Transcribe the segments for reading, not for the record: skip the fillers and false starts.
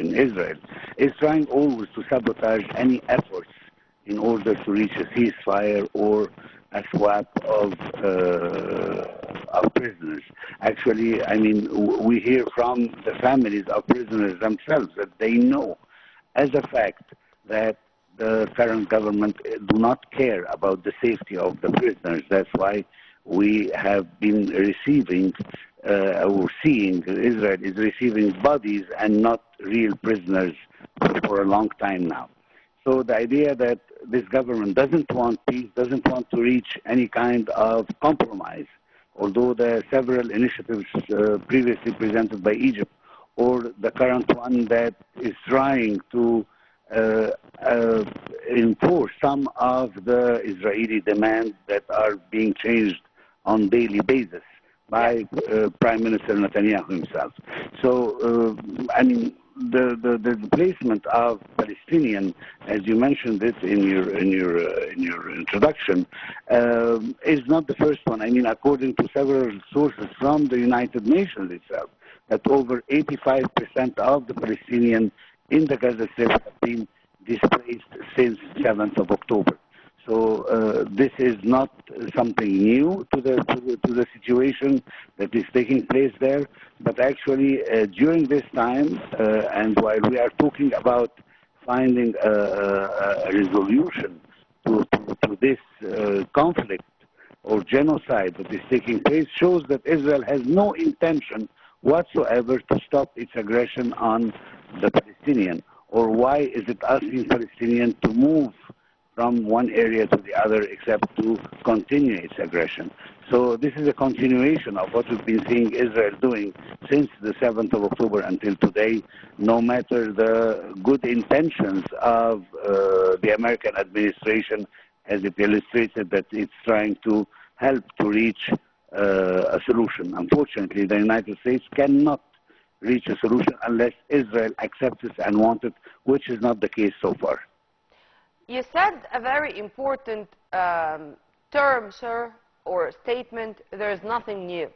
in Israel, is trying always to sabotage any efforts in order to reach a ceasefire or a swap of prisoners. Actually, I mean, we hear from the families of prisoners themselves that they know as a fact that the current government do not care about the safety of the prisoners. That's why we have been receiving or seeing Israel is receiving bodies and not real prisoners for a long time now. So the idea that this government doesn't want peace, doesn't want to reach any kind of compromise, although there are several initiatives previously presented by Egypt, or the current one that is trying to enforce some of the Israeli demands that are being changed on daily basis by Prime Minister Netanyahu himself. So, I mean, the placement of Palestinian, as you mentioned it in your introduction, is not the first one. I mean, according to several sources from the United Nations itself, that over 85% of the Palestinians in the Gaza Strip have been displaced since 7th of October. So this is not something new to the situation that is taking place there, but actually during this time, and while we are talking about finding a resolution to this conflict or genocide that is taking place, shows that Israel has no intention whatsoever to stop its aggression on the Palestinian. Or why is it asking Palestinians to move from one area to the other except to continue its aggression? So this is a continuation of what we've been seeing Israel doing since the 7th of October until today, no matter the good intentions of the American administration, as it illustrated that it's trying to help to reach a solution. Unfortunately, the United States cannot reach a solution unless Israel accepts it and wants it, which is not the case so far. You said a very important term, sir, or statement, there is nothing new.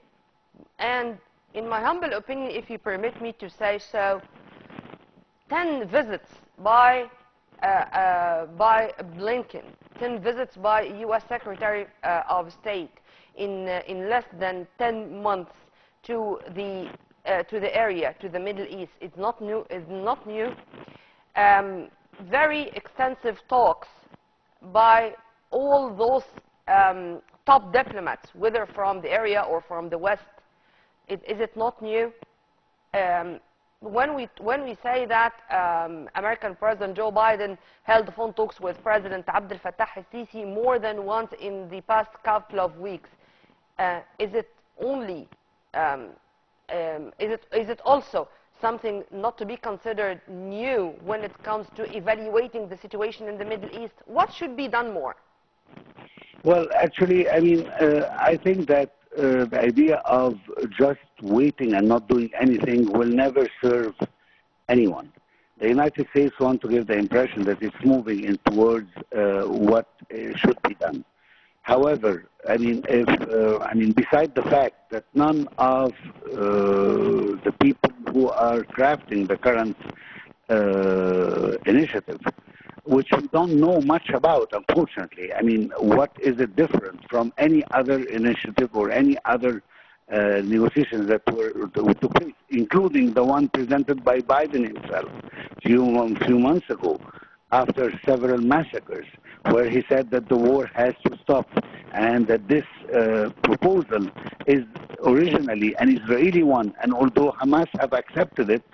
And in my humble opinion, if you permit me to say so, 10 visits by Blinken, 10 visits by U.S. Secretary of State in less than 10 months to the area, to the Middle East, it's not new. It's not new. Very extensive talks by all those top diplomats, whether from the area or from the West. Is it not new? When we say that American President Joe Biden held phone talks with President Abdel Fattah al-Sisi more than once in the past couple of weeks, is it only is it also something not to be considered new when it comes to evaluating the situation in the Middle East? What should be done more? Well, actually, I mean, I think that the idea of just waiting and not doing anything will never serve anyone. The United States wants to give the impression that it's moving in towards what should be done. However, I mean, beside the fact that none of the people who are crafting the current initiative, which we don't know much about, unfortunately. I mean, what is it different from any other initiative or any other negotiations that took place, including the one presented by Biden himself a few months ago, after several massacres, where he said that the war has to stop, and that this proposal is originally an Israeli one, and although Hamas have accepted it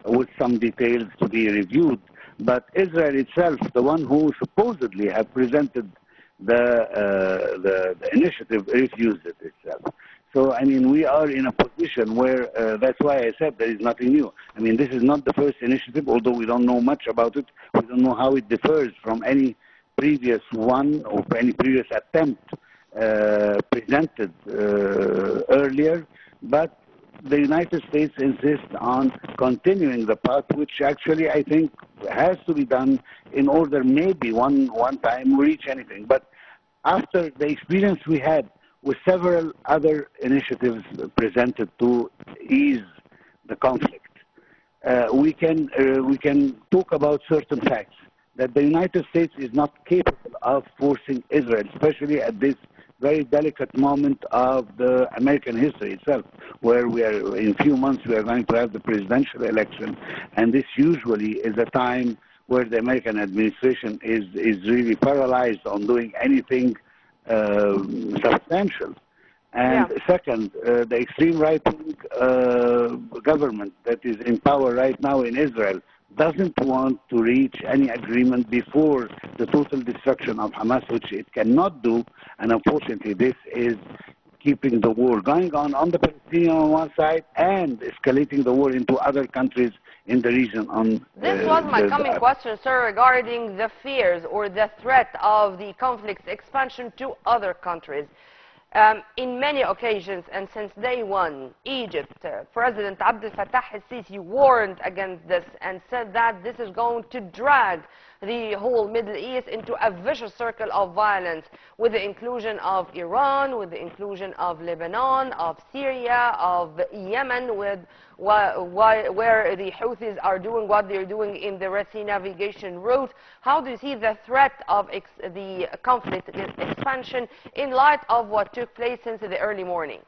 with some details to be reviewed, but Israel itself, the one who supposedly have presented the initiative, refused it itself. So, I mean, we are in a position where, that's why I said there is nothing new. I mean, this is not the first initiative, although we don't know much about it. We don't know how it differs from any previous one or any previous attempt presented earlier. But the United States insists on continuing the path, which actually I think has to be done in order maybe one time we reach anything. But after the experience we had with several other initiatives presented to ease the conflict, we can talk about certain facts that the United States is not capable of forcing Israel, especially at this very delicate moment of the American history itself, where we are in a few months we are going to have the presidential election, and this usually is a time where the American administration is really paralyzed on doing anything substantial. And second, the extreme right-wing government that is in power right now in Israel doesn't want to reach any agreement before the total destruction of Hamas, which it cannot do. And unfortunately, this is keeping the war going on the Palestinian on one side and escalating the war into other countries in the region. This was my coming question, sir, regarding the fears or the threat of the conflict's expansion to other countries. In many occasions, and since day one, Egypt, President Abdel Fattah al-Sisi warned against this and said that this is going to drag the whole Middle East into a vicious circle of violence, with the inclusion of Iran, with the inclusion of Lebanon, of Syria, of Yemen, where the Houthis are doing what they're doing in the Red Sea navigation route. How do you see the threat of the conflict expansion in light of what took place since the early morning?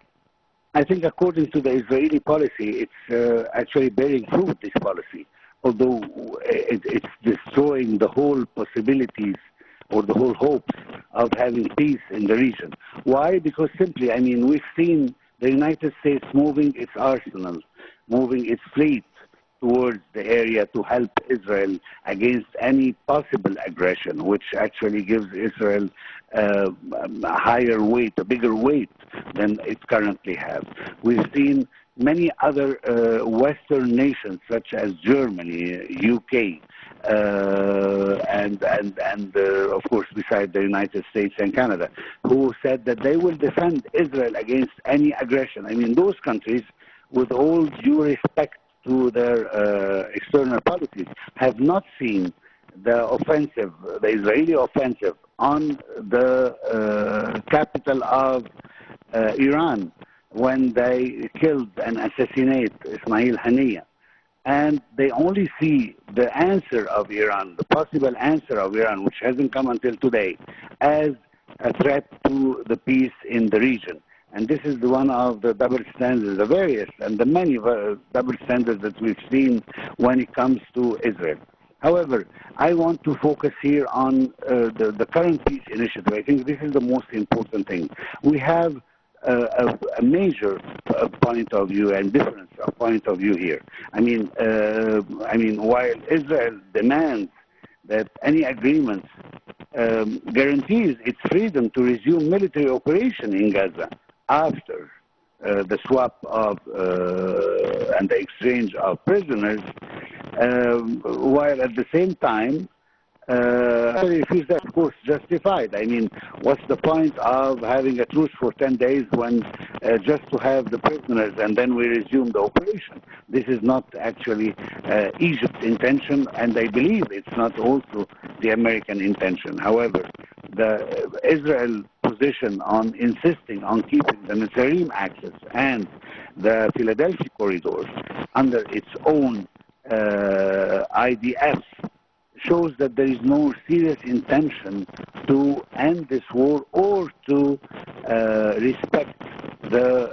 I think according to the Israeli policy, it's actually bearing fruit, this policy, although it's destroying the whole possibilities or the whole hopes of having peace in the region. Why? Because simply, I mean, we've seen the United States moving its arsenal, moving its fleet towards the area to help Israel against any possible aggression, which actually gives Israel a higher weight, a bigger weight than it currently has. We've seen many other Western nations, such as Germany, UK, and of course, beside the United States and Canada, who said that they will defend Israel against any aggression. I mean, those countries, with all due respect to their external policies, have not seen the offensive, the Israeli offensive on the capital of Iran, when they killed and assassinated Ismail Haniyeh. And they only see the answer of Iran, the possible answer of Iran, which hasn't come until today, as a threat to the peace in the region. And this is one of the double standards, the various and the many double standards that we've seen when it comes to Israel. However, I want to focus here on the current peace initiative. I think this is the most important thing. We have a major point of view and difference of point of view here. I mean, while Israel demands that any agreement guarantees its freedom to resume military operation in Gaza after the swap of and the exchange of prisoners, while at the same time if is that, of course, justified. I mean, what's the point of having a truce for 10 days when just to have the prisoners and then we resume the operation? This is not actually Egypt's intention, and I believe it's not also the American intention. However, the Israel position on insisting on keeping the Netzarim access and the Philadelphia corridors under its own IDF shows that there is no serious intention to end this war or to respect the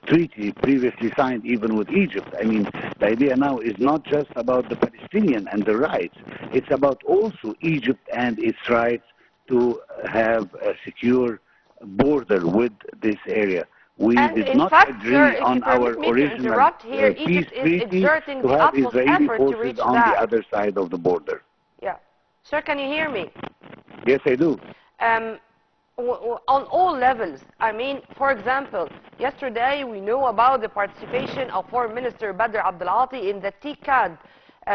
treaty previously signed even with Egypt. I mean, the idea now is not just about the Palestinian and the rights, it's about also Egypt and its rights to have a secure border with this area. We did not agree on our original peace treaty to have Israeli forces on the other side of the border. Yeah. Sir, can you hear me? Yes, I do. On all levels. I mean, for example, yesterday we knew about the participation of Foreign Minister Badr Abdelati in the TICAD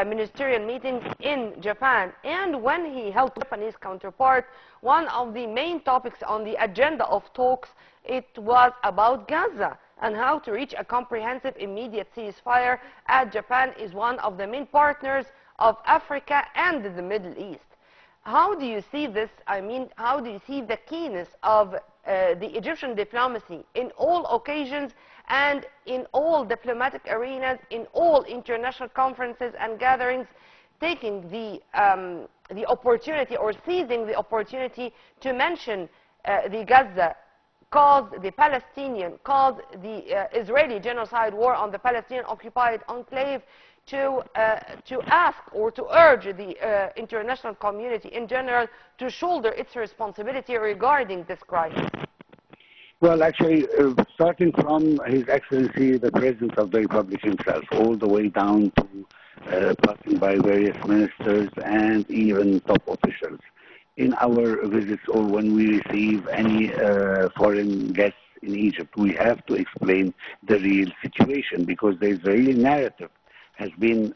ministerial meetings in Japan, and when he held Japanese counterpart, one of the main topics on the agenda of talks, it was about Gaza and how to reach a comprehensive immediate ceasefire, as Japan is one of the main partners of Africa and the Middle East. How do you see this? I mean, how do you see the keenness of the Egyptian diplomacy in all occasions and in all diplomatic arenas, in all international conferences and gatherings, taking the opportunity or seizing the opportunity to mention the Gaza cause, the Palestinian cause, the Israeli genocide war on the Palestinian occupied enclave, to ask or to urge the international community in general to shoulder its responsibility regarding this crisis? Well, actually, starting from His Excellency, the President of the Republic himself, all the way down to passing by various ministers and even top officials. In our visits or when we receive any foreign guests in Egypt, we have to explain the real situation, because the Israeli narrative has been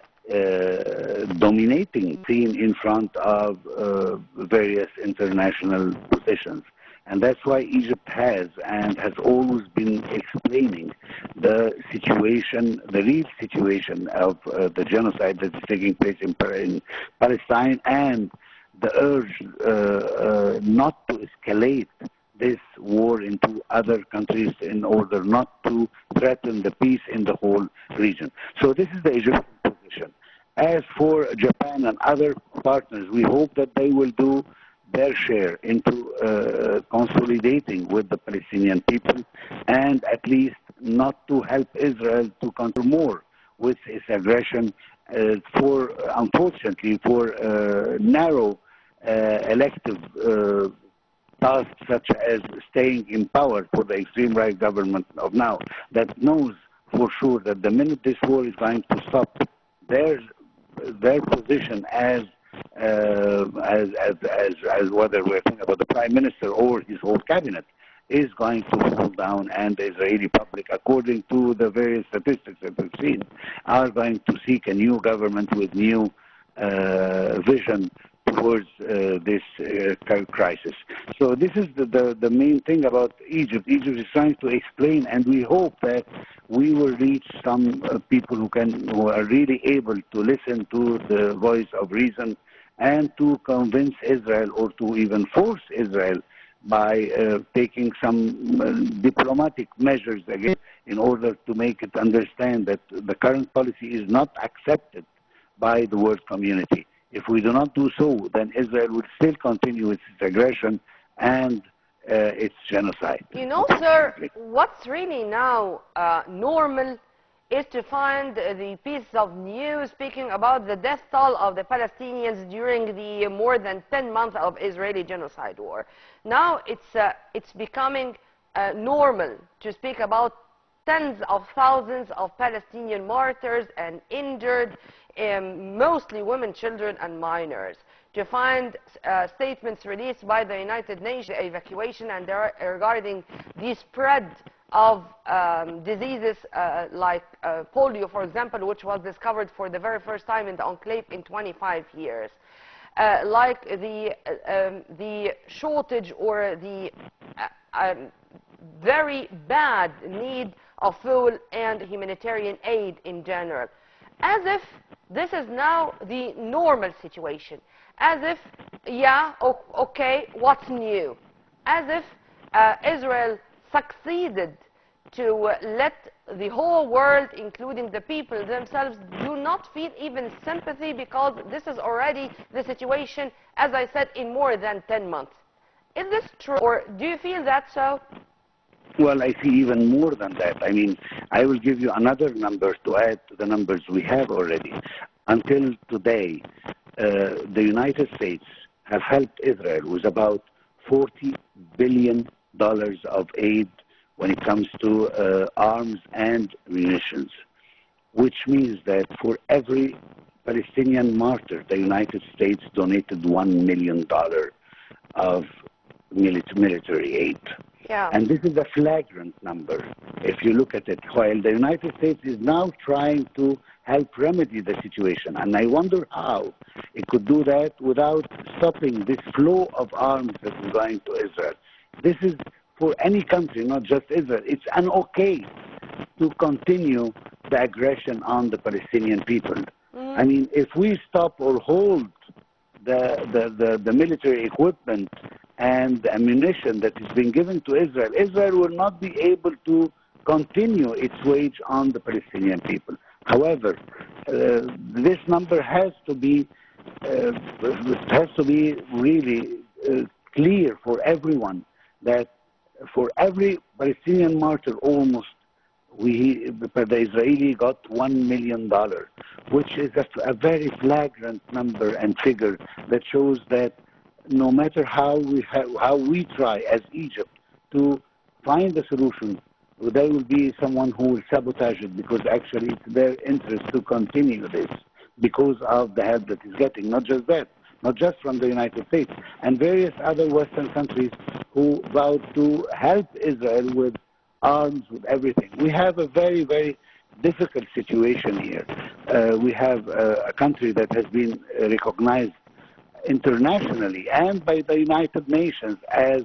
dominating, seen in front of various international positions. And that's why Egypt has and has always been explaining the situation, the real situation of the genocide that is taking place in Palestine, and the urge not to escalate this war into other countries in order not to threaten the peace in the whole region. So this is the Egyptian position. As for Japan and other partners, we hope that they will do their share into consolidating with the Palestinian people, and at least not to help Israel to counter more with its aggression unfortunately, for narrow elective tasks such as staying in power for the extreme right government of now, that knows for sure that the minute this war is going to stop, their position as whether we're talking about the Prime Minister or his whole cabinet, is going to fall down, and the Israeli public, according to the various statistics that we've seen, are going to seek a new government with new vision towards this crisis. So this is the main thing about Egypt. Egypt is trying to explain, and we hope that we will reach some people who are really able to listen to the voice of reason and to convince Israel, or to even force Israel by taking some diplomatic measures again in order to make it understand that the current policy is not accepted by the world community. If we do not do so, then Israel will still continue its aggression and its genocide. You know, sir, what's really now normal is to find the piece of news speaking about the death toll of the Palestinians during the more than 10 months of Israeli genocide war. Now it's becoming normal to speak about tens of thousands of Palestinian martyrs and injured, mostly women, children, and minors. To find statements released by the United Nations, evacuation and regarding the spread of diseases like polio, for example, which was discovered for the very first time in the enclave in 25 years. Like the shortage or the very bad need of food and humanitarian aid in general. As if this is now the normal situation. As if, yeah, okay, what's new? As if Israel succeeded to let the whole world, including the people themselves, do not feel even sympathy, because this is already the situation, as I said, in more than 10 months. Is this true, or do you feel that so? Well, I see even more than that. I mean, I will give you another number to add to the numbers we have already. Until today, the United States have helped Israel with about $40 billion of aid when it comes to arms and munitions, which means that for every Palestinian martyr, the United States donated $1 million of military aid. Yeah. And this is a flagrant number, if you look at it, while the United States is now trying to help remedy the situation. And I wonder how it could do that without stopping this flow of arms that is going to Israel. This is, for any country, not just Israel, it's okay to continue the aggression on the Palestinian people. I mean, if we stop or hold the military equipment and the ammunition that is being given to Israel, Israel will not be able to continue its wage on the Palestinian people. However, this number has to be really clear for everyone that for every Palestinian martyr, almost the Israeli got $1 million, which is a very flagrant number and figure that shows that no matter how we try as Egypt to find a solution, there will be someone who will sabotage it, because actually it's their interest to continue this because of the help that it's getting. Not just that, not just from the United States and various other Western countries who vowed to help Israel with arms, with everything. We have a very, very difficult situation here. We have a country that has been recognized internationally and by the United Nations as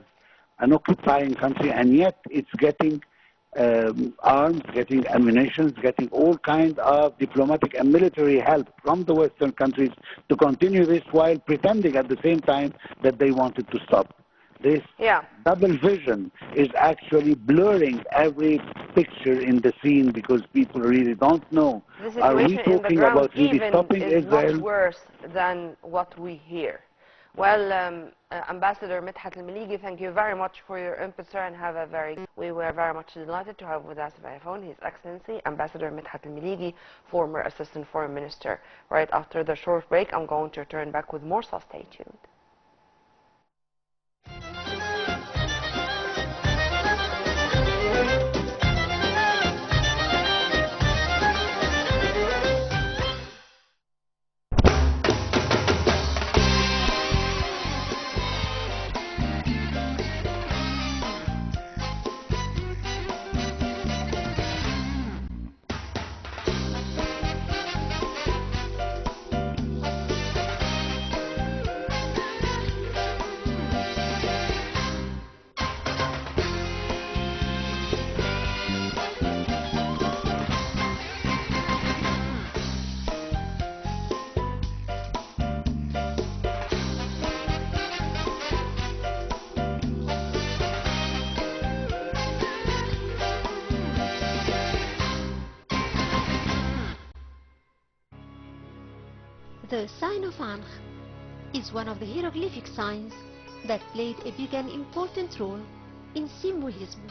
an occupying country, and yet it's getting arms, getting ammunition, getting all kinds of diplomatic and military help from the Western countries to continue this while pretending at the same time that they wanted to stop. This double vision is actually blurring every picture in the scene, because people really don't know. The situation are we talking about really stopping is Israel? much worse than what we hear. Well, Ambassador Medhat Meligi, thank you very much for your input, sir, and we were very much delighted to have with us via phone His Excellency Ambassador Medhat Meligi, former Assistant Foreign Minister. Right after the short break, I'm going to return back with more, so stay tuned. The sign of Ankh is one of the hieroglyphic signs that played a big and important role in symbolism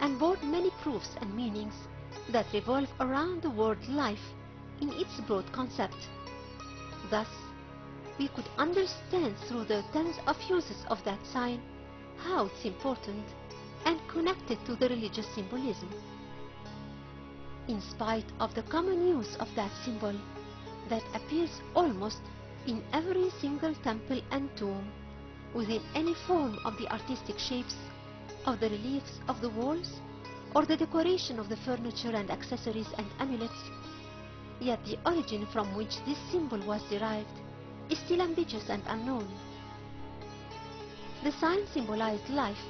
and bore many proofs and meanings that revolve around the word life in its broad concept. Thus, we could understand through the tens of uses of that sign how it's important and connected to the religious symbolism. In spite of the common use of that symbol that appears almost in every single temple and tomb, within any form of the artistic shapes of the reliefs of the walls or the decoration of the furniture and accessories and amulets, yet the origin from which this symbol was derived is still ambiguous and unknown. The sign symbolized life